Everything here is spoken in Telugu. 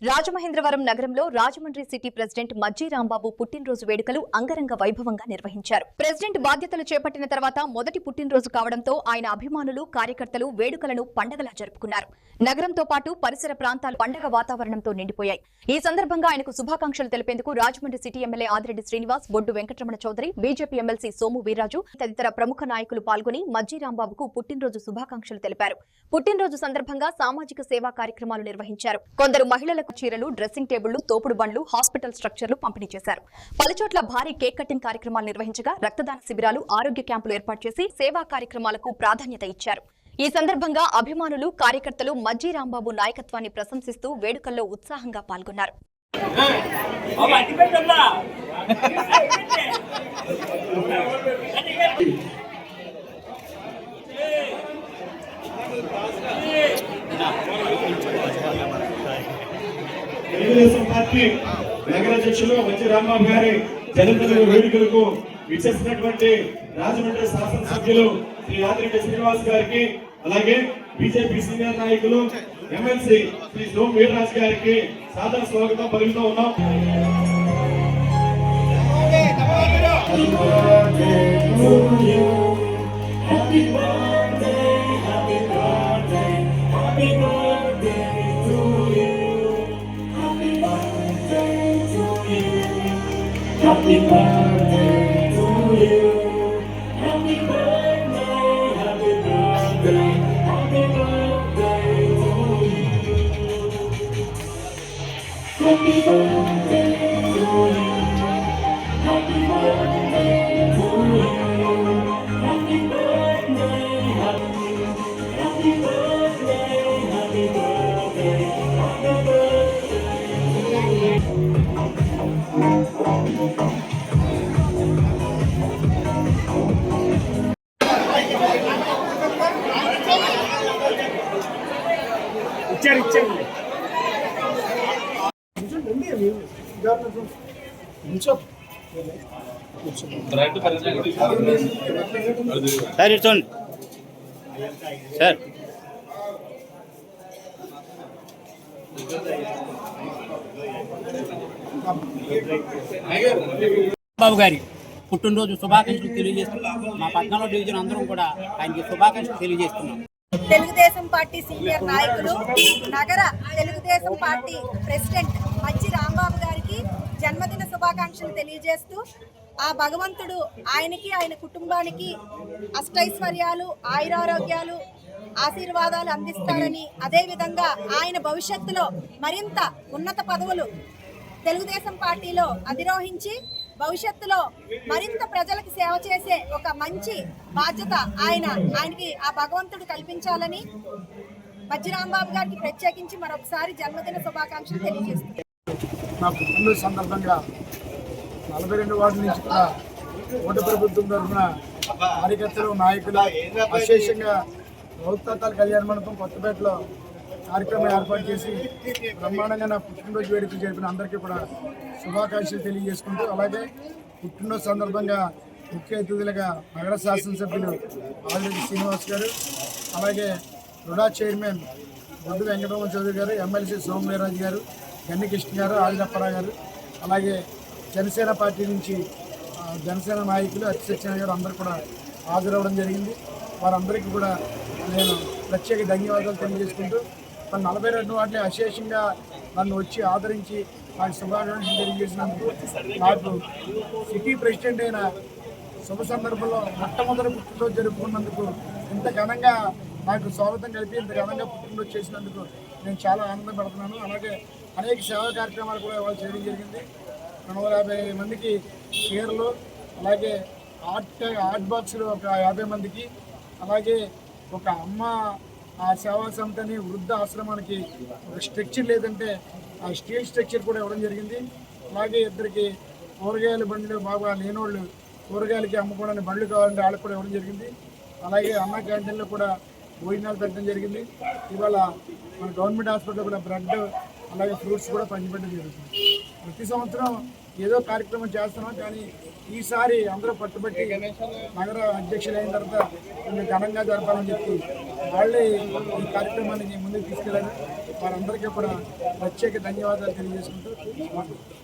రాజమహేంద్రవరం నగరంలో రాజమండ్రి సిటీ ప్రెసిడెంట్ మజ్జి రాంబాబు పుట్టినరోజు వేడుకలు అంగరంగ వైభవంగా నిర్వహించారు. ప్రెసిడెంట్ బాధ్యతలు చేపట్టిన తర్వాత మొదటి పుట్టినరోజు కావడంతో ఆయన అభిమానులు, కార్యకర్తలు వేడుకలను పండగలా జరుపుకున్నారు. నగరంతో పాటు పరిసర ప్రాంతాలు పండగ వాతావరణంతో నిండిపోయాయి. ఈ సందర్భంగా ఆయనకు శుభాకాంక్షలు తెలిపేందుకు రాజమండ్రి సిటీ ఎమ్మెల్యే ఆదిరెడ్డి శ్రీనివాస్, బొడ్డు వెంకటరమణ చౌదరి, బీజేపీ ఎమ్మెల్సీ సోము వీర్రాజు తదితర ప్రముఖ నాయకులు పాల్గొని మజ్జి రాంబాబుకు పుట్టినరోజు శుభాకాంక్షలు తెలిపారు. పుట్టినరోజు సందర్భంగా సామాజిక సేవా కార్యక్రమాలు నిర్వహించారు. కొందరు మహిళలకు చీరలు, డ్రెస్సింగ్ టేబుళ్లు, తోపుడు బండ్లు, హాస్పిటల్ స్ట్రక్చర్లు పంపిణీ చేశారు. పలుచోట్ల భారీ కేక్ కటింగ్ కార్యక్రమాలు నిర్వహించగా రక్తదాన శిబిరాలు, ఆరోగ్య క్యాంపులు ఏర్పాటు చేసి సేవా కార్యక్రమాలకు ప్రాధాన్యత ఇచ్చారు. ఈ సందర్భంగా అభిమానులు, కార్యకర్తలు మజ్జి రాంబాబు నాయకత్వాన్ని ప్రశంసిస్తూ వేడుకల్లో ఉత్సాహంగా పాల్గొన్నారు. తెలుగుదేశం పార్టీ నగరాధ్యక్షులు మజ్జి రాంబాబు గారి జన్మదిన వేడుకలకు విచ్చేసినటువంటి రాజమండ్రి శాసనసభ్యులు శ్రీ ఆదిరెడ్డి శ్రీనివాస్ గారికి, అలాగే బీజేపీ సీనియర్ నాయకులు ఎమ్మెల్సీ శ్రీ సోము వీర్రాజు గారికి సాదర స్వాగతం పలుకుతూ ఉన్నాం. Happy birthday to you. Happy birthday, happy birthday, happy birthday to you. Happy birthday to you. Happy birthday to you. Happy birthday, happy birthday, happy birthday, happy birthday. Sir ఇచ్చండి సార్. బాబు గారి పుట్టినరోజు శుభాకాంక్షలు తెలియజేస్తున్నాం. మా 14వ డివిజన్ అందరం కూడా ఆయనకి శుభాకాంక్షలు తెలియజేస్తున్నాం. తెలుగుదేశం పార్టీ సీనియర్ నాయకులు, నగర తెలుగుదేశం పార్టీ ప్రెసిడెంట్ మజ్జి రాంబాబు గారికి జన్మదిన శుభాకాంక్షలు తెలియజేస్తూ ఆ భగవంతుడు ఆయనకి, ఆయన కుటుంబానికి అష్టైశ్వర్యాలు, ఆయురారోగ్యాలు, ఆశీర్వాదాలు అందిస్తారని, అదేవిధంగా ఆయన భవిష్యత్తులో మరింత ఉన్నత పదవులు తెలుగుదేశం పార్టీలో అధిరోహించి భవిష్యత్తులో మరింత ప్రజలకు సేవ చేసే ఒక మంచి బాధ్యత ఆయనకి ఆ భగవంతుడు కల్పించాలని మజ్జి రాంబాబు గారికి ప్రత్యేకించి మరొకసారి జన్మదిన శుభాకాంక్షలు తెలియజేస్తున్నారు. నా పుట్టినరోజు సందర్భంగా 42 వార్డు నుంచి కూడా ఓటు ప్రభుత్వం తరఫున కార్యకర్తలు, నాయకులు విశేషంగా రౌతాతాల కళ్యాణ మండపం కొత్తపేటలో కార్యక్రమం ఏర్పాటు చేసి బ్రహ్మాండంగా నా పుట్టినరోజు వేడుకలు జరిపిన అందరికీ కూడా శుభాకాంక్షలు తెలియజేసుకుంటూ, అలాగే పుట్టినరోజు సందర్భంగా ముఖ్య అతిథులుగా నగర శాసనసభ్యులు ఆదిరెడ్డి శ్రీనివాస్ గారు, అలాగే రుడా చైర్మన్ బొడ్డు వెంకటరమణ చౌదరి గారు, ఎమ్మెల్సీ సోము వీర్రాజు గారు, గన్ని కృష్ణ గారు, ఆదిరప్పారావు గారు, అలాగే జనసేన పార్టీ నుంచి జనసేన నాయకులు అతిశక్తి గారు అందరూ కూడా హాజరవ్వడం జరిగింది. వారందరికీ కూడా నేను ప్రత్యేక ధన్యవాదాలు తెలియజేసుకుంటూ, 42 వాటిని అశేషంగా నన్ను వచ్చి ఆదరించి నాకు శుభాకాంక్షలు తెలియజేసినందుకు, నాకు సిటీ ప్రెసిడెంట్ అయిన శుభ సందర్భంలో మొట్టమొదటి పుట్టినరోజు జరుపుకున్నందుకు, ఇంత ఘనంగా నాకు స్వాగతం కలిపి ఇంత ఘనంగా పుట్టినరోజు చేసినందుకు నేను చాలా ఆనందపడుతున్నాను. అలాగే అనేక సేవా కార్యక్రమాలు కూడా ఇవాళ చేయడం జరిగింది. 250 మందికి చీరలు, అలాగే ఆర్ట్ బాక్సులు ఒక 50 మందికి, అలాగే ఒక అమ్మ ఆ సేవా సమితిని వృద్ధ ఆశ్రమానికి ఒక స్ట్రక్చర్ లేదంటే ఆ స్టీల్ స్ట్రక్చర్ కూడా ఇవ్వడం జరిగింది. అలాగే ఇద్దరికి కూరగాయల బండ్లు బాగా లేనోళ్ళు కూరగాయలకి అమ్ముకోవడానికి బండ్లు కావాలంటే వాళ్ళకి కూడా ఇవ్వడం జరిగింది. అలాగే అన్న క్యాంటీన్లో కూడా భోజనాలు పెట్టడం జరిగింది. ఇవాళ మన గవర్నమెంట్ హాస్పిటల్లో కూడా బ్రెడ్, అలాగే ఫ్రూట్స్ కూడా పంచిపెట్టడం జరుగుతుంది. ప్రతి సంవత్సరం ఏదో కార్యక్రమం చేస్తున్నాం, కానీ ఈసారి అందరూ పట్టుబట్టి నగర అధ్యక్షులు అయిన తర్వాత కొంచెం ఘనంగా జరపాలని చెప్పి వాళ్ళే ఈ కార్యక్రమాన్ని ముందుకు తీసుకెళ్ళారు. వారందరికీ కూడా ప్రత్యేక ధన్యవాదాలు తెలియజేసుకుంటూ